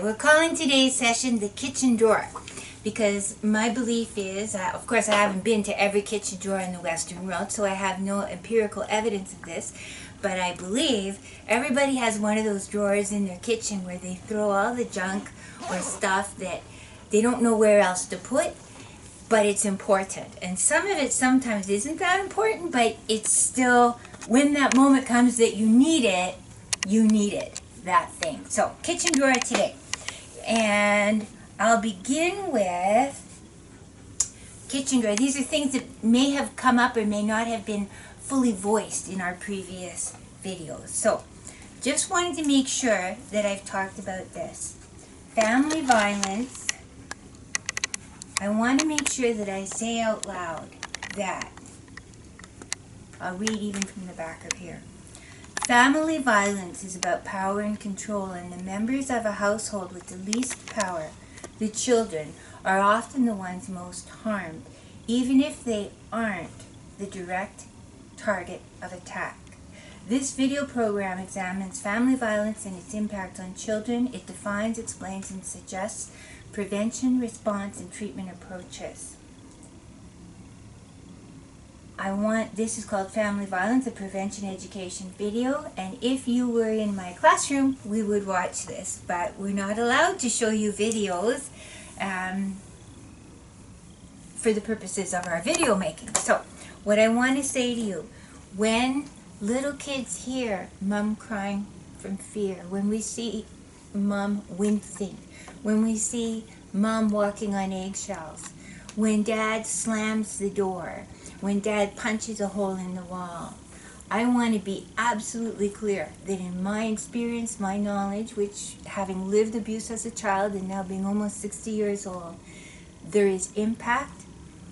we're calling today's session the kitchen drawer because my belief is, of course I haven't been to every kitchen drawer in the Western world, so I have no empirical evidence of this, but I believe everybody has one of those drawers in their kitchen where they throw all the junk or stuff that they don't know where else to put, but it's important. And some of it sometimes isn't that important, but it's still, when that moment comes that you need it, that thing. So, kitchen drawer today. And I'll begin with kitchen drawer. These are things that may have come up or may not have been fully voiced in our previous videos. So, just wanted to make sure that I've talked about this. Family violence. I want to make sure that I say out loud that, I'll read even from the back of here. Family violence is about power and control, and the members of a household with the least power, the children, are often the ones most harmed, even if they aren't the direct target of attack. This video program examines family violence and its impact on children. It defines, explains, and suggests prevention, response, and treatment approaches. This is called Family Violence, a Prevention Education video, and if you were in my classroom, we would watch this, but we're not allowed to show you videos for the purposes of our video making. So, what I want to say to you, when little kids hear mom crying from fear, when we see mom wincing, when we see mom walking on eggshells, when dad slams the door, when dad punches a hole in the wall, I want to be absolutely clear that in my experience, my knowledge, which having lived abuse as a child and now being almost 60 years old, there is impact,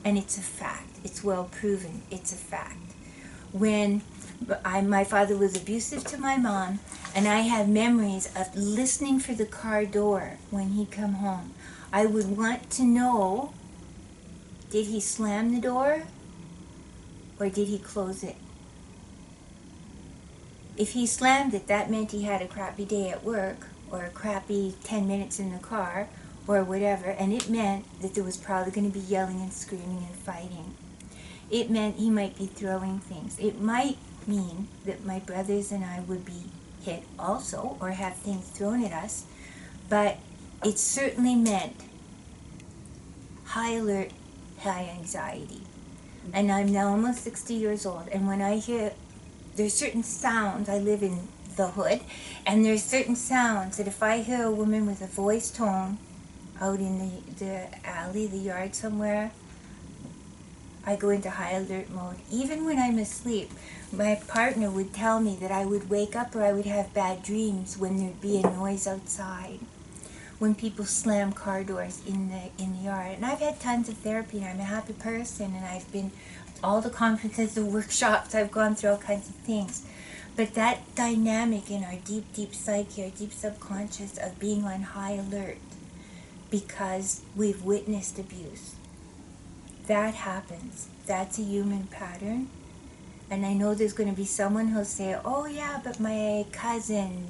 and it's a fact. It's well proven. It's a fact. When my father was abusive to my mom, and I have memories of listening for the car door when he'd come home, I would want to know, did he slam the door or did he close it? If he slammed it, that meant he had a crappy day at work or a crappy 10 minutes in the car or whatever, and it meant that there was probably going to be yelling and screaming and fighting. It meant he might be throwing things. It might mean that my brothers and I would be hit also or have things thrown at us, but it certainly meant high alert, high anxiety. And I'm now almost 60 years old, and when I hear, there's certain sounds, I live in the hood, and there's certain sounds that if I hear a woman with a voice tone out in the alley, the yard somewhere, I go into high alert mode. Even when I'm asleep, my partner would tell me that I would wake up or I would have bad dreams when there'd be a noise outside, when people slam car doors in the yard. And I've had tons of therapy, and I'm a happy person, and I've been all the conferences, the workshops, I've gone through all kinds of things. But that dynamic in our deep psyche, our deep subconscious of being on high alert because we've witnessed abuse, that happens. That's a human pattern. And I know there's going to be someone who'll say, oh yeah, but my cousin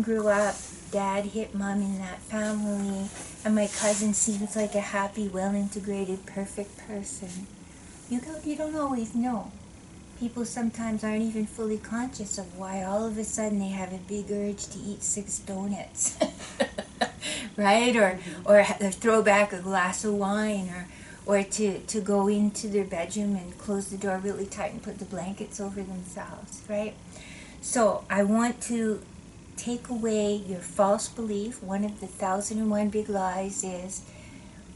grew up, dad hit mom in that family, and my cousin seems like a happy, well-integrated, perfect person. You don't always know. People sometimes aren't even fully conscious of why all of a sudden they have a big urge to eat 6 donuts. Right? Or throw back a glass of wine, or to go into their bedroom and close the door really tight and put the blankets over themselves, right? So I want to take away your false belief. One of the 1,001 big lies is,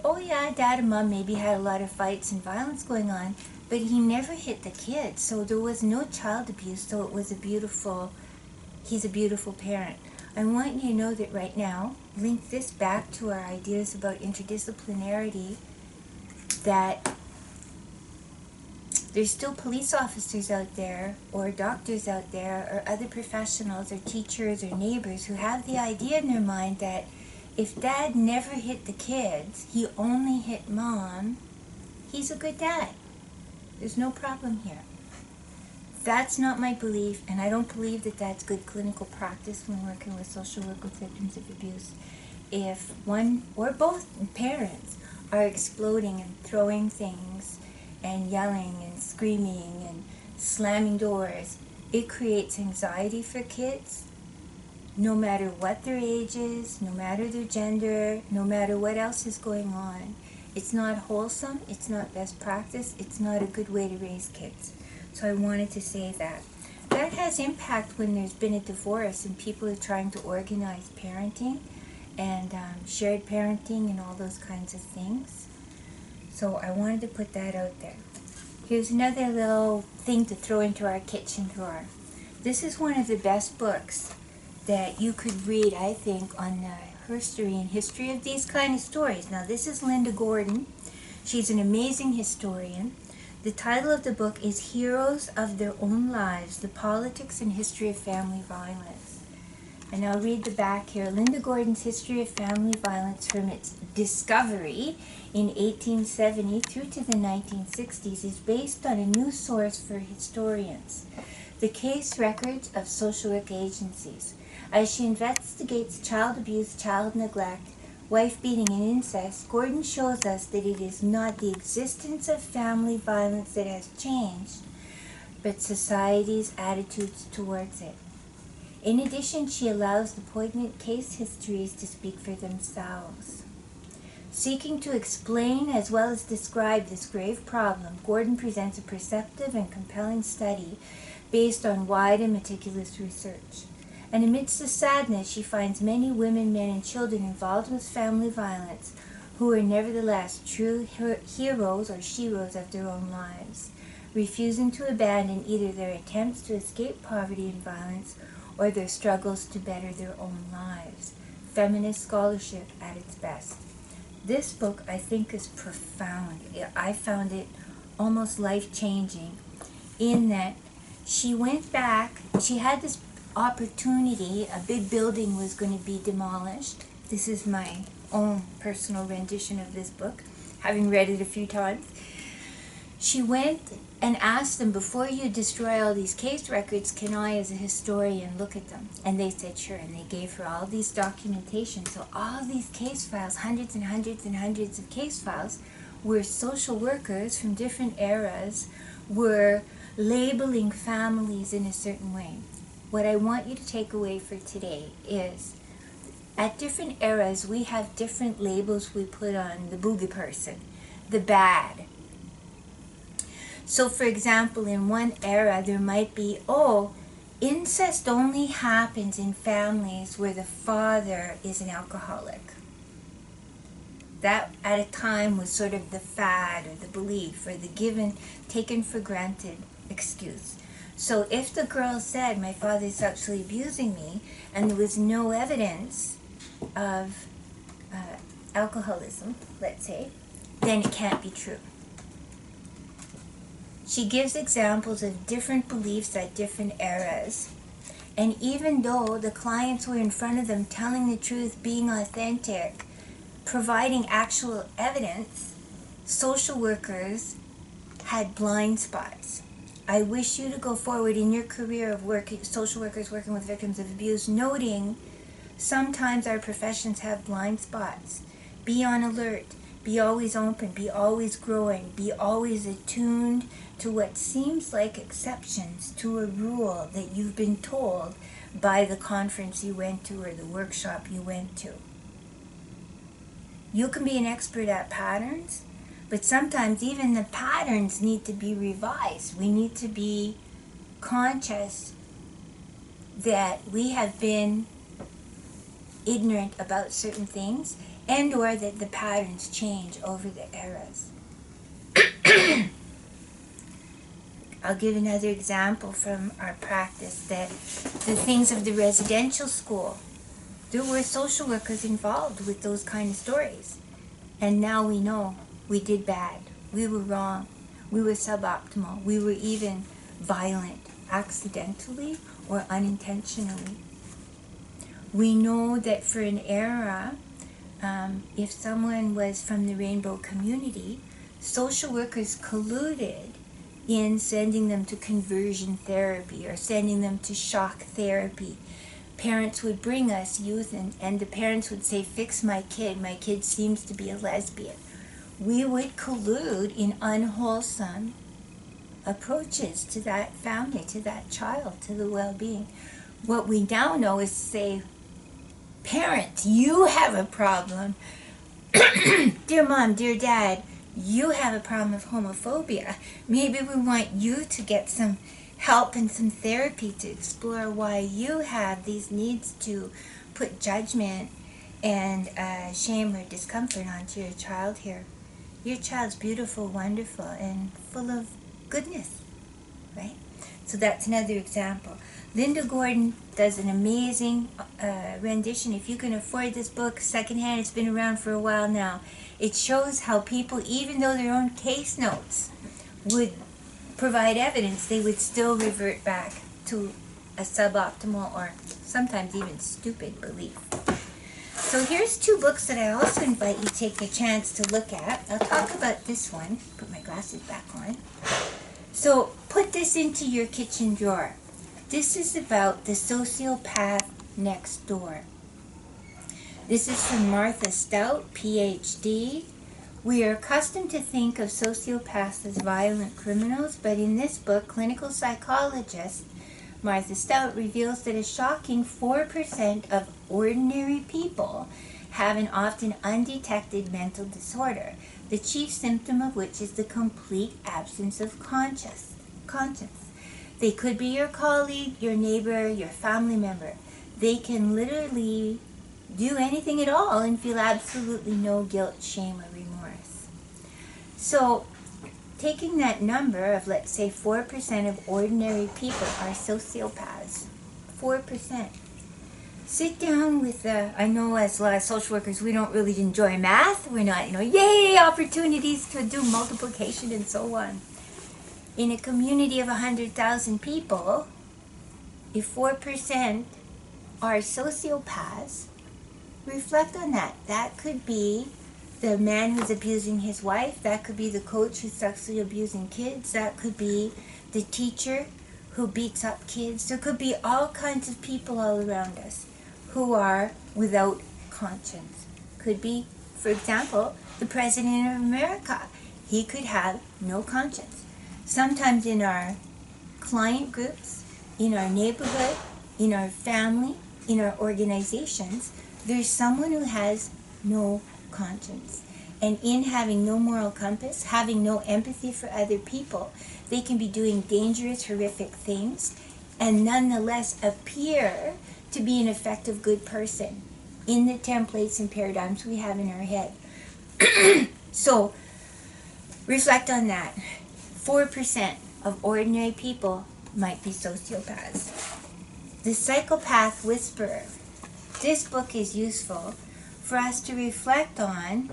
oh yeah, dad and mom maybe had a lot of fights and violence going on, but he never hit the kids, so there was no child abuse, so it was he's a beautiful parent. I want you to know that right now, link this back to our ideas about interdisciplinarity, that there's still police officers out there, or doctors out there, or other professionals, or teachers, or neighbors who have the idea in their mind that if dad never hit the kids, he only hit mom, he's a good dad. There's no problem here. That's not my belief, and I don't believe that that's good clinical practice when working with social work with victims of abuse. If one or both parents are exploding and throwing things and yelling and screaming and slamming doors, it creates anxiety for kids, no matter what their age is, no matter their gender, no matter what else is going on. It's not wholesome, it's not best practice, it's not a good way to raise kids. So I wanted to say that. That has impact when there's been a divorce and people are trying to organize parenting and shared parenting and all those kinds of things. So I wanted to put that out there. Here's another little thing to throw into our kitchen drawer. This is one of the best books that you could read, I think, on the history of these kind of stories. Now, this is Linda Gordon. She's an amazing historian. The title of the book is Heroes of Their Own Lives, The Politics and History of Family Violence. And I'll read the back here. Linda Gordon's History of Family Violence from its discovery in 1870 through to the 1960s is based on a new source for historians, the case records of social work agencies. As she investigates child abuse, child neglect, wife beating, and incest, Gordon shows us that it is not the existence of family violence that has changed, but society's attitudes towards it. In addition, she allows the poignant case histories to speak for themselves. Seeking to explain as well as describe this grave problem, Gordon presents a perceptive and compelling study based on wide and meticulous research. And amidst the sadness, she finds many women, men, and children involved with family violence who are nevertheless true heroes or sheroes of their own lives, refusing to abandon either their attempts to escape poverty and violence or their struggles to better their own lives. Feminist scholarship at its best. This book, I think, is profound. I found it almost life-changing in that she went back, she had this opportunity, a big building was going to be demolished. This is my own personal rendition of this book, having read it a few times. She went and asked them, before you destroy all these case records, can I as a historian look at them? And they said sure, and they gave her all these documentation. So all these case files, hundreds and hundreds and hundreds of case files, where social workers from different eras were labeling families in a certain way. What I want you to take away for today is, at different eras, we have different labels we put on the boogie person, the bad. So, for example, in one era, there might be, incest only happens in families where the father is an alcoholic. That, at a time, was sort of the fad or the belief or the given, taken for granted excuse. So if the girl said, my father is sexually abusing me, and there was no evidence of alcoholism, let's say, then it can't be true. She gives examples of different beliefs at different eras. And even though the clients were in front of them telling the truth, being authentic, providing actual evidence, social workers had blind spots. I wish you to go forward in your career of social workers working with victims of abuse, noting sometimes our professions have blind spots. Be on alert. Be always open. Be always growing. Be always attuned to what seems like exceptions to a rule that you've been told by the conference you went to or the workshop you went to. You can be an expert at patterns, but sometimes even the patterns need to be revised. We need to be conscious that we have been ignorant about certain things and or that the patterns change over the eras. I'll give another example from our practice, that the things of the residential school, there were social workers involved with those kind of stories. And now we know we did bad. We were wrong. We were suboptimal. We were even violent, accidentally or unintentionally. We know that for an era, if someone was from the rainbow community, social workers colluded in sending them to conversion therapy or sending them to shock therapy. Parents would bring us youth, and the parents would say, fix my kid seems to be a lesbian. We would collude in unwholesome approaches to that family, to that child, to the well-being. What we now know is to say, parent, you have a problem. Dear mom, dear dad, you have a problem of homophobia. Maybe we want you to get some help and some therapy to explore why you have these needs to put judgment and shame or discomfort onto your child here. Your child's beautiful, wonderful, and full of goodness, right? So that's another example. Linda Gordon does an amazing rendition. If you can afford this book secondhand, it's been around for a while now. It shows how people, even though their own case notes would provide evidence, they would still revert back to a suboptimal or sometimes even stupid belief. So here's two books that I also invite you to take a chance to look at. I'll talk about this one. Put my glasses back on. So put this into your kitchen drawer. This is about the sociopath next door. This is from Martha Stout, PhD. We are accustomed to think of sociopaths as violent criminals, but in this book, clinical psychologist Martha Stout reveals that a shocking 4% of ordinary people have an often undetected mental disorder, the chief symptom of which is the complete absence of conscience. They could be your colleague, your neighbor, your family member. They can literally do anything at all and feel absolutely no guilt, shame, or remorse. So, taking that number of, let's say, 4% of ordinary people are sociopaths. 4%. Sit down with I know as a lot of social workers, we don't really enjoy math. We're not, yay, opportunities to do multiplication and so on. In a community of 100,000 people, if 4% are sociopaths, reflect on that. That could be the man who's abusing his wife. That could be the coach who's sexually abusing kids. That could be the teacher who beats up kids. There could be all kinds of people all around us who are without conscience. Could be, for example, the President of America. He could have no conscience. Sometimes in our client groups, in our neighborhood, in our family, in our organizations, there's someone who has no conscience. And in having no moral compass, having no empathy for other people, they can be doing dangerous, horrific things and nonetheless appear to be an effective good person in the templates and paradigms we have in our head. So, reflect on that. 4% of ordinary people might be sociopaths. The Psychopath Whisperer. This book is useful for us to reflect on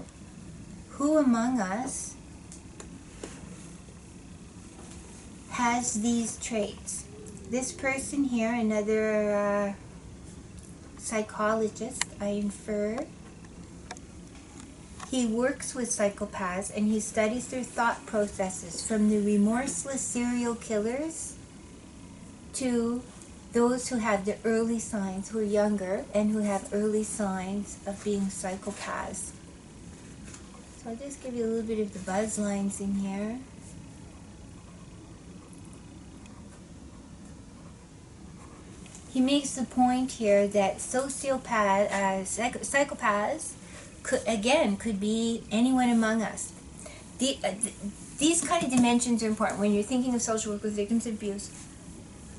who among us has these traits. This person here, another psychologist, I infer, he works with psychopaths and he studies their thought processes from the remorseless serial killers to those who have the early signs, who are younger and who have early signs of being psychopaths. So I'll just give you a little bit of the buzz lines in here. He makes the point here that psychopaths could be anyone among us. These kind of dimensions are important when you're thinking of social work with victims of abuse,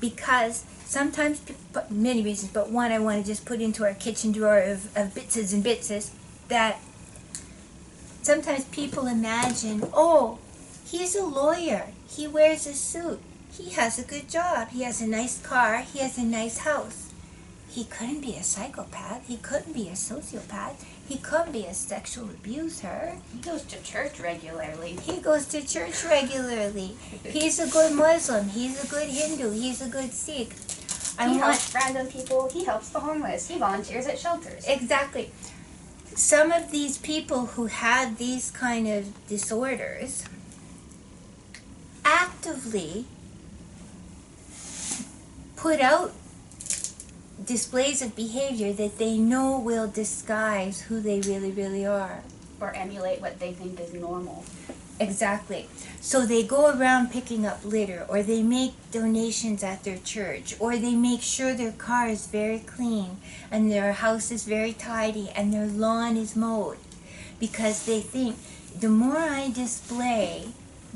because sometimes, many reasons, but one I want to just put into our kitchen drawer of bitses and bitses, that sometimes people imagine, oh, he's a lawyer, he wears a suit, he has a good job, he has a nice car, he has a nice house. He couldn't be a psychopath, he couldn't be a sociopath, he couldn't be a sexual abuser. He goes to church regularly. He's a good Muslim, he's a good Hindu, he's a good Sikh. He helps random people, he helps the homeless, he volunteers at shelters. Exactly. Some of these people who have these kind of disorders act actively put out displays of behavior that they know will disguise who they really, really are. Or emulate what they think is normal. Exactly. So they go around picking up litter, or they make donations at their church, or they make sure their car is very clean, and their house is very tidy, and their lawn is mowed. Because they think, the more I display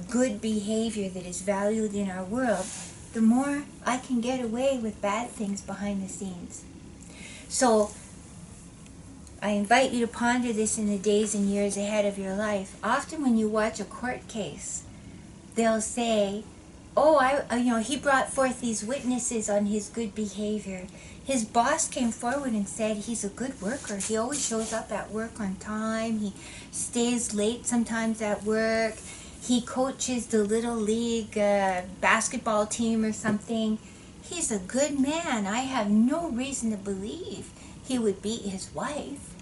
good behavior that is valued in our world, the more I can get away with bad things behind the scenes. So I invite you to ponder this in the days and years ahead of your life. Often when you watch a court case, they'll say, oh, he brought forth these witnesses on his good behavior. His boss came forward and said he's a good worker. He always shows up at work on time. He stays late sometimes at work. He coaches the little league basketball team or something. He's a good man. I have no reason to believe he would beat his wife.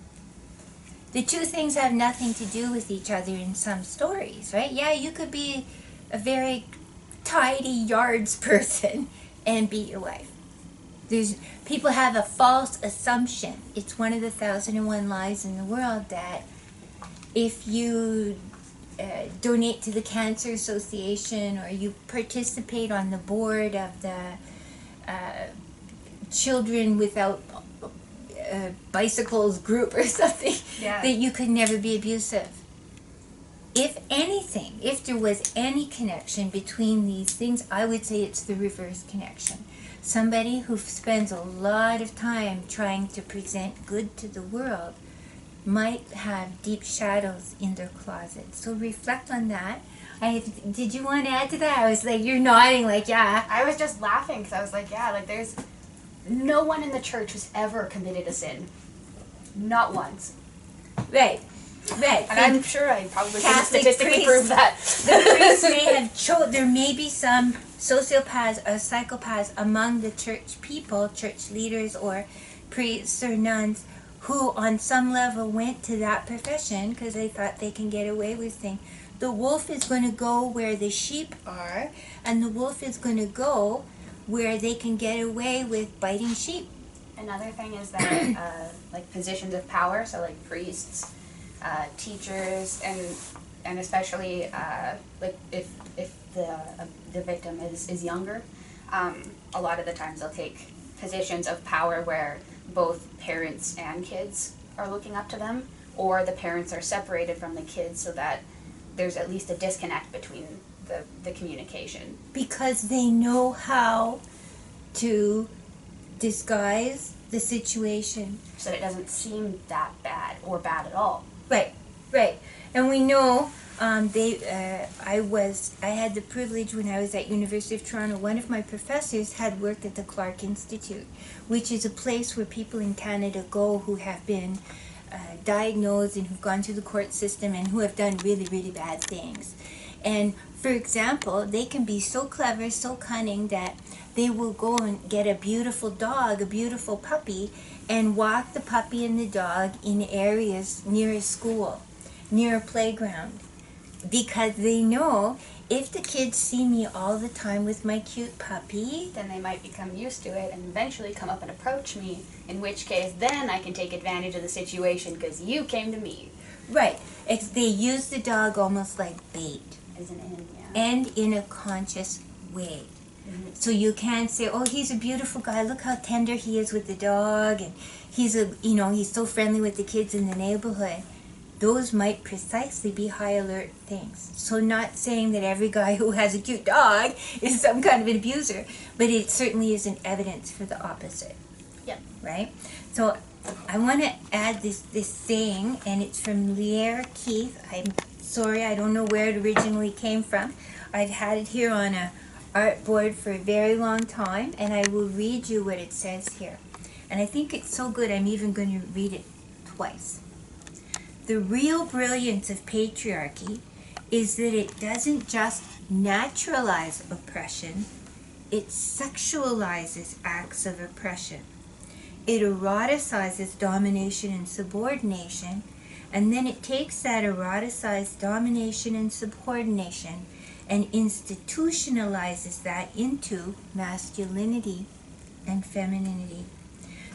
The two things have nothing to do with each other in some stories, right? Yeah, you could be a very tidy yards person and beat your wife. People have a false assumption. It's one of the 1,001 lies in the world that if you donate to the Cancer Association, or you participate on the board of the Children Without Bicycles group or something, that you could never be abusive. If anything, if there was any connection between these things, I would say it's the reverse connection. Somebody who spends a lot of time trying to present good to the world might have deep shadows in their closet. So reflect on that. Did you want to add to that? I was like, you're nodding like, yeah. I was just laughing because I was like, yeah, like there's no one in the church who's ever committed a sin. Not once. Right. Right. And I'm sure I probably can Catholic statistically prove that. The priests may have there may be some sociopaths or psychopaths among the church people, church leaders or priests or nuns, who on some level went to that profession because they thought they can get away with things. The wolf is going to go where the sheep are, and the wolf is going to go where they can get away with biting sheep. Another thing is that like positions of power, so like priests, teachers, and especially like if the victim is younger, a lot of the times they'll take positions of power where both parents and kids are looking up to them, or the parents are separated from the kids so that there's at least a disconnect between the communication. Because they know how to disguise the situation. So that it doesn't seem that bad or bad at all. Right, right. And we know I had the privilege when I was at University of Toronto, one of my professors had worked at the Clark Institute, which is a place where people in Canada go who have been diagnosed and who've gone through the court system and who have done really, really bad things. And for example, they can be so clever, so cunning that they will go and get a beautiful dog, a beautiful puppy, and walk the puppy and the dog in areas near a school, near a playground. Because they know if the kids see me all the time with my cute puppy, then they might become used to it and eventually come up and approach me, in which case then I can take advantage of the situation because you came to me. Right. They use the dog almost like bait. As an end, yeah. And in a conscious way. Mm-hmm. So you can't say, oh, he's a beautiful guy, look how tender he is with the dog, and he's so friendly with the kids in the neighborhood. Those might precisely be high alert things. So not saying that every guy who has a cute dog is some kind of an abuser, but it certainly is an evidence for the opposite. Yep. Right? So I want to add this saying, and it's from Lierre Keith. I'm sorry, I don't know where it originally came from. I've had it here on a art board for a very long time, and I will read you what it says here. And I think it's so good, I'm even going to read it twice. The real brilliance of patriarchy is that it doesn't just naturalize oppression, it sexualizes acts of oppression. It eroticizes domination and subordination, and then it takes that eroticized domination and subordination and institutionalizes that into masculinity and femininity.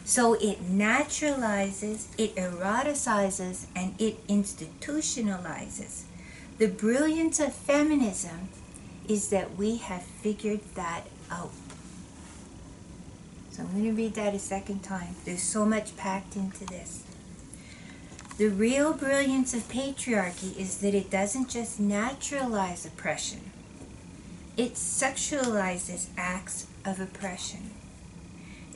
So it naturalizes, it eroticizes, and it institutionalizes. The brilliance of feminism is that we have figured that out. So I'm going to read that a second time. There's so much packed into this. The real brilliance of patriarchy is that it doesn't just naturalize oppression. It sexualizes acts of oppression.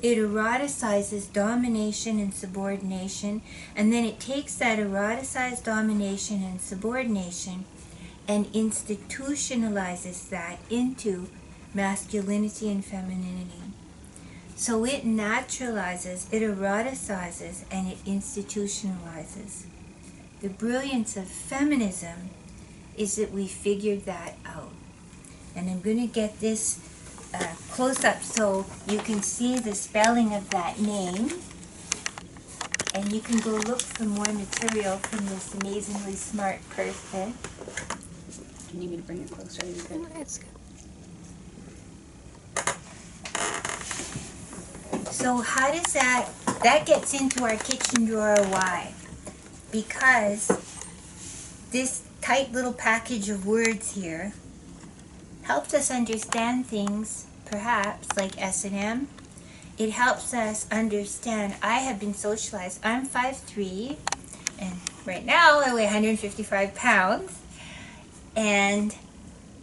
It eroticizes domination and subordination, and then it takes that eroticized domination and subordination and institutionalizes that into masculinity and femininity. So it naturalizes, it eroticizes, and it institutionalizes. The brilliance of feminism is that we figured that out. And I'm going to get this close up so you can see the spelling of that name. And you can go look for more material from this amazingly smart person. Do you need me to bring it closer? It's good. So how does that gets into our kitchen drawer? Why? Because this tight little package of words here helps us understand things, perhaps, like S&M. It helps us understand, I have been socialized. I'm 5'3", and right now I weigh 155 pounds. And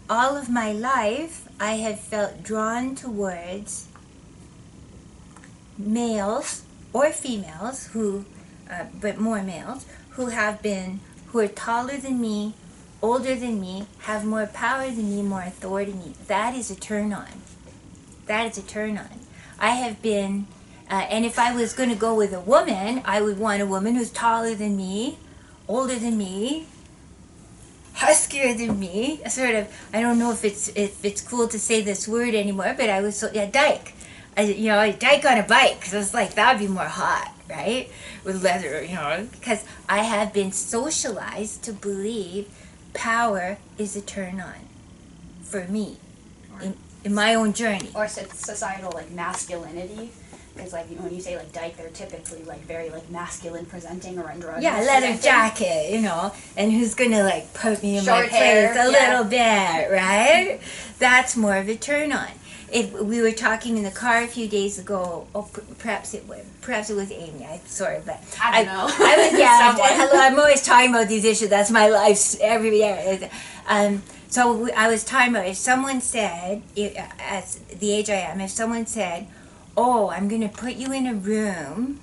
all of my life, I have felt drawn towards males or females who, but more males, who are taller than me, older than me, have more power than me, more authority than me. That is a turn on. That is a turn on. I have been, and if I was going to go with a woman, I would want a woman who's taller than me, older than me, huskier than me. Sort of, I don't know if it's cool to say this word anymore, but I was dyke. I dyke on a bike, because I was like, that would be more hot, right? With leather, because I have been socialized to believe power is a turn on for me in my own journey. Or societal, like, masculinity. Because, like, when you say, like, dyke, they're typically, like, very, like, masculine presenting or androgynous. Yeah, leather jacket, and who's going to, like, put me in my place a little bit, right? That's more of a turn on. We were talking in the car a few days ago. Oh, perhaps it was Amy. I'm sorry, but I don't know. Hello. I'm always talking about these issues. That's my life every year. So I was talking about if someone said, at the age I am, if someone said, "Oh, I'm going to put you in a room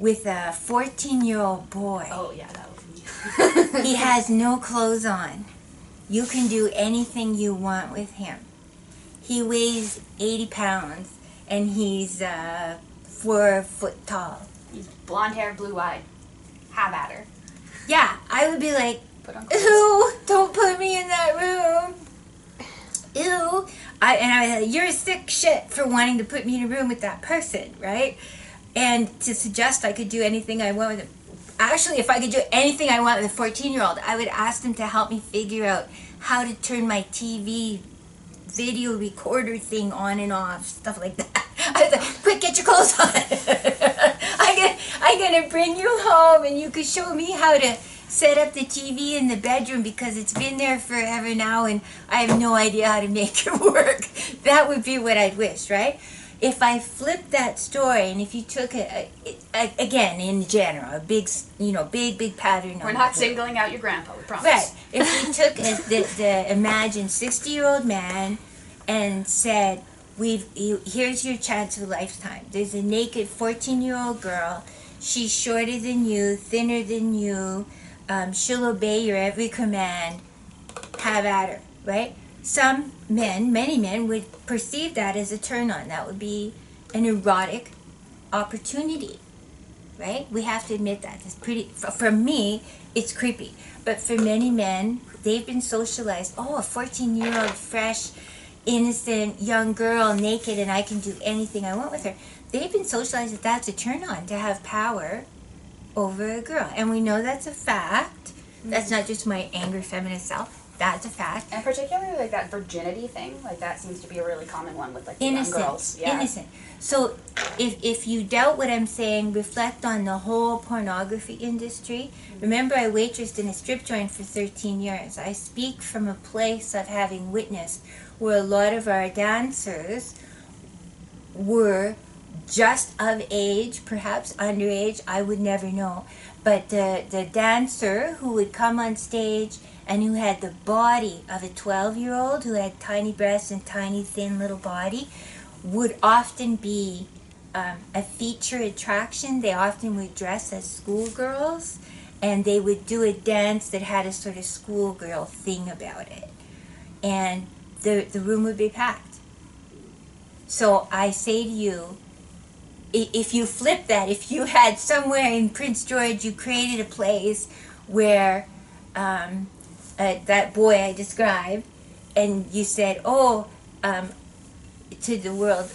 with a 14-year-old boy." Oh yeah, that was me. He has no clothes on. You can do anything you want with him. He weighs 80 pounds, and he's 4 foot tall. He's blonde hair, blue eyed. Have at her. Yeah, I would be like, Put on clothes. ew, don't put me in that room. Ew. I you're sick shit for wanting to put me in a room with that person, right? And to suggest I could do anything I want with him. Actually, if I could do anything I want with a 14-year-old, I would ask them to help me figure out how to turn my TV video recorder thing on and off, stuff like that. I was like, quick, get your clothes on. I'm gonna bring you home and you could show me how to set up the TV in the bedroom because it's been there forever now and I have no idea how to make it work. That would be what I'd wish, right? If I flipped that story and if you took again, in general, a big pattern. We're not singling out your grandpa, we promise. Right. If we took the imagined 60-year-old man and said, here's your chance of a lifetime. There's a naked 14-year-old girl. She's shorter than you, thinner than you. She'll obey your every command. Have at her, right? Some men, many men, would perceive that as a turn-on. That would be an erotic opportunity, right? We have to admit that. It's pretty, for me, it's creepy. But for many men, they've been socialized. Oh, a 14-year-old, fresh, innocent, young girl, naked, and I can do anything I want with her. They've been socialized that that's a turn-on, to have power over a girl. And we know that's a fact. That's not just my angry feminist self. That's a fact. And particularly like that virginity thing, like that seems to be a really common one with like the Innocent. young girls. Yeah. Innocent. So if you doubt what I'm saying, reflect on the whole pornography industry. Remember, I waitressed in a strip joint for 13 years. I speak from a place of having witnessed where a lot of our dancers were just of age, perhaps underage, I would never know. But the dancer who would come on stage and who had the body of a 12-year-old, who had tiny breasts and tiny thin little body, would often be a feature attraction. They often would dress as schoolgirls, and they would do a dance that had a sort of schoolgirl thing about it. And the room would be packed. So I say to you, if you flip that, if you had somewhere in Prince George, you created a place where that boy I described, and you said, to the world,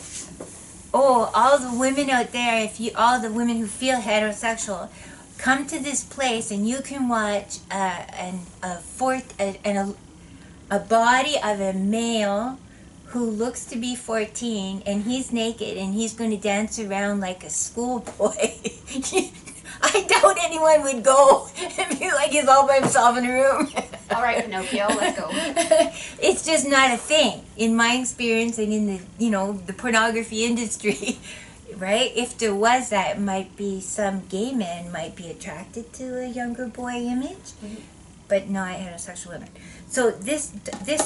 all the women out there, all the women who feel heterosexual, come to this place and you can watch a body of a male who looks to be 14, and he's naked and he's going to dance around like a schoolboy. I doubt anyone would go and be like he's all by himself in a room. All right, Pinocchio, let's go. It's just not a thing in my experience and in the pornography industry, right? If there was that, it might be some gay men might be attracted to a younger boy image, but not heterosexual women. So this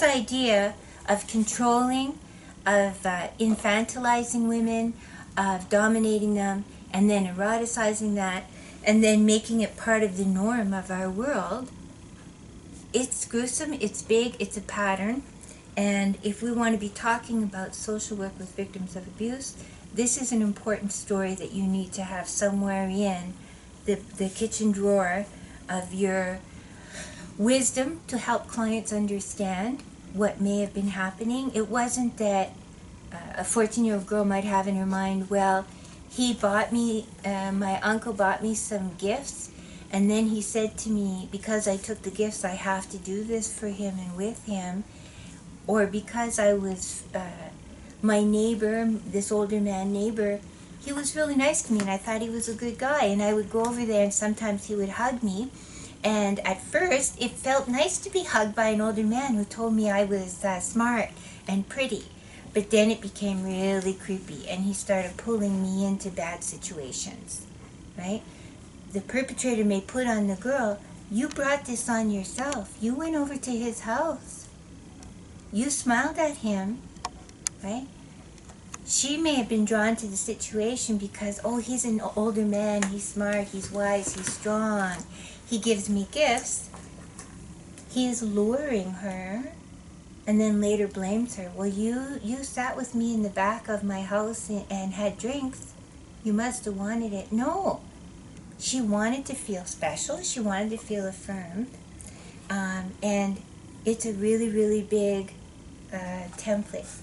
idea of controlling, of infantilizing women, of dominating them, and then eroticizing that, and then making it part of the norm of our world, it's gruesome, it's big, it's a pattern. And if we want to be talking about social work with victims of abuse, this is an important story that you need to have somewhere in the kitchen drawer of your wisdom to help clients understand what may have been happening. It wasn't that a 14-year-old girl might have in her mind, well, he bought me, my uncle bought me some gifts, and then he said to me, because I took the gifts, I have to do this for him and with him, or because I was, my neighbor, this older man neighbor, he was really nice to me, and I thought he was a good guy, and I would go over there, and sometimes he would hug me. And at first, it felt nice to be hugged by an older man who told me I was smart and pretty. But then it became really creepy, and he started pulling me into bad situations, right? The perpetrator may put on the girl, you brought this on yourself. You went over to his house. You smiled at him, right? She may have been drawn to the situation because, he's an older man, he's smart, he's wise, he's strong. He gives me gifts. He is luring her, and then later blames her. Well, you sat with me in the back of my house and had drinks. You must have wanted it. No. She wanted to feel special. She wanted to feel affirmed. And it's a really, really big template.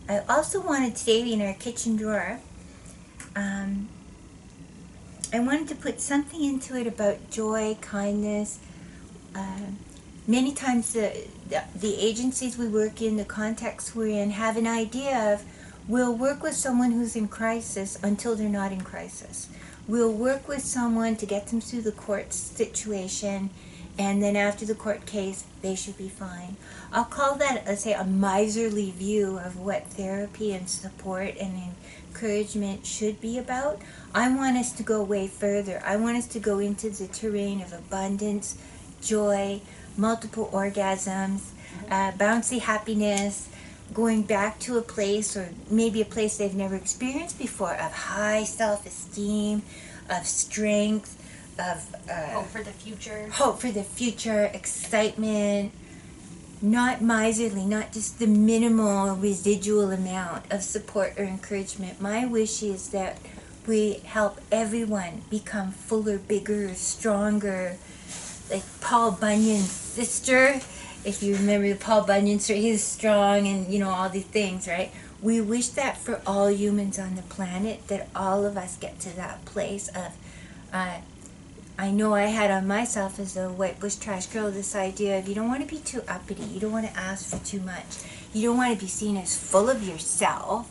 I also wanted today in our kitchen drawer, I wanted to put something into it about joy, kindness. Many times the agencies we work in, the contexts we're in, have an idea of we'll work with someone who's in crisis until they're not in crisis. We'll work with someone to get them through the court situation, and then after the court case, they should be fine. I'll call that, let's say, a miserly view of what therapy and support and encouragement should be about. I want us to go way further. I want us to go into the terrain of abundance, joy, multiple orgasms, bouncy happiness, going back to a place, or maybe a place they've never experienced before, of high self-esteem, of strength, of hope for the future, excitement, not miserly, not just the minimal residual amount of support or encouragement. My wish is that we help everyone become fuller, bigger, stronger, like Paul Bunyan's sister. If you remember the Paul Bunyan story, he's strong and all these things, right? We wish that for all humans on the planet, that all of us get to that place of I know I had on myself as a white bush trash girl this idea of you don't want to be too uppity. You don't want to ask for too much. You don't want to be seen as full of yourself.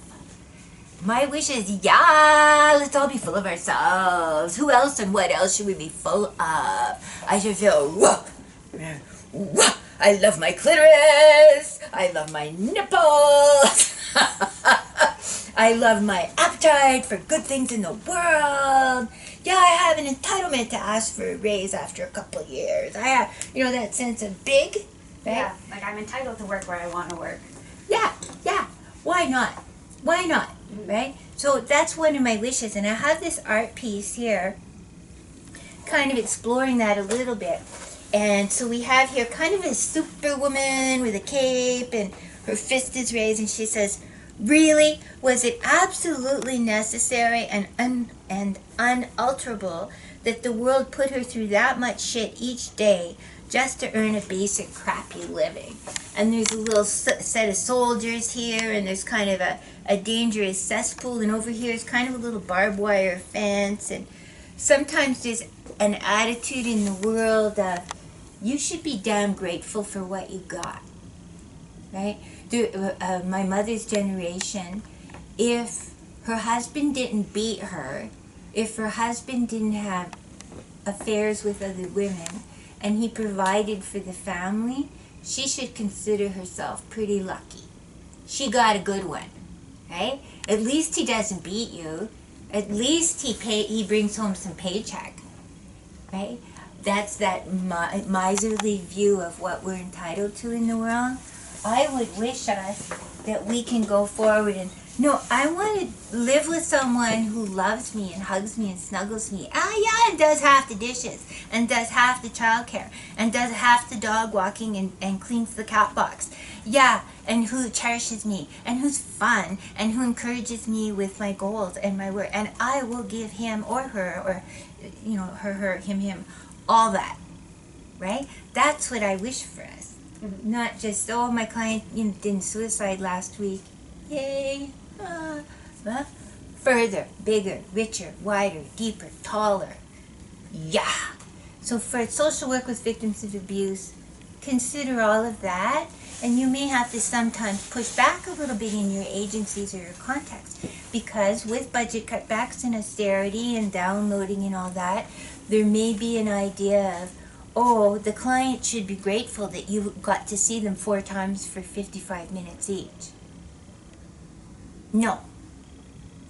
My wish is, yeah, let's all be full of ourselves. Who else and what else should we be full of? I should feel, whoa, whoa, I love my clitoris. I love my nipples. I love my appetite for good things in the world. Yeah, I have an entitlement to ask for a raise after a couple of years. I have, that sense of big, right? Yeah, like I'm entitled to work where I want to work. Yeah. Why not? Why not? Right? So that's one of my wishes, and I have this art piece here kind of exploring that a little bit. And so we have here kind of a superwoman with a cape, and her fist is raised, and she says, really, was it absolutely necessary and unalterable that the world put her through that much shit each day just to earn a basic crappy living? And there's a little set of soldiers here, and there's kind of a dangerous cesspool, and over here is kind of a little barbed wire fence. And sometimes there's an attitude in the world of you should be damn grateful for what you got, right? My mother's generation, if her husband didn't beat her, if her husband didn't have affairs with other women, and he provided for the family, she should consider herself pretty lucky. She got a good one, right? At least he doesn't beat you. At least he brings home some paycheck, right? That's that miserly view of what we're entitled to in the world. I would wish us that we can go forward and, no, I want to live with someone who loves me and hugs me and snuggles me. And does half the dishes, and does half the childcare, and does half the dog walking and cleans the cat box. Yeah, and who cherishes me, and who's fun, and who encourages me with my goals and my work. And I will give him or her, or, her, him, all that, right? That's what I wish for us. Not just, my client did suicide last week. Yay. Further, bigger, richer, wider, deeper, taller. Yeah. So for social work with victims of abuse, consider all of that. And you may have to sometimes push back a little bit in your agencies or your contacts. Because with budget cutbacks and austerity and downloading and all that, there may be an idea of, the client should be grateful that you got to see them 4 times for 55 minutes each. No.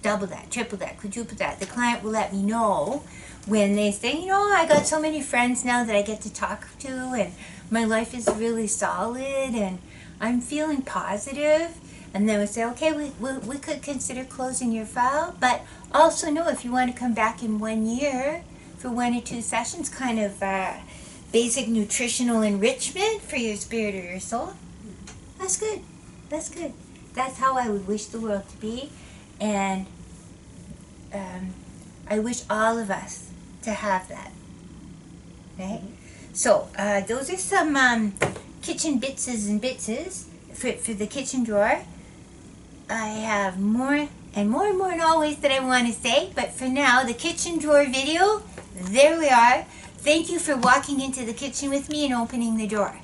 Double that, triple that, quadruple that. The client will let me know when they say, I got so many friends now that I get to talk to, and my life is really solid, and I'm feeling positive. And then we say, okay, we could consider closing your file, but also know if you want to come back in 1 year for 1 or 2 sessions, kind of basic nutritional enrichment for your spirit or your soul. That's good. That's good. That's how I would wish the world to be. And I wish all of us to have that. Right? So, those are some kitchen bitses and bitses for the kitchen drawer. I have more and more and always that I want to say, but for now, the kitchen drawer video, there we are. Thank you for walking into the kitchen with me and opening the door.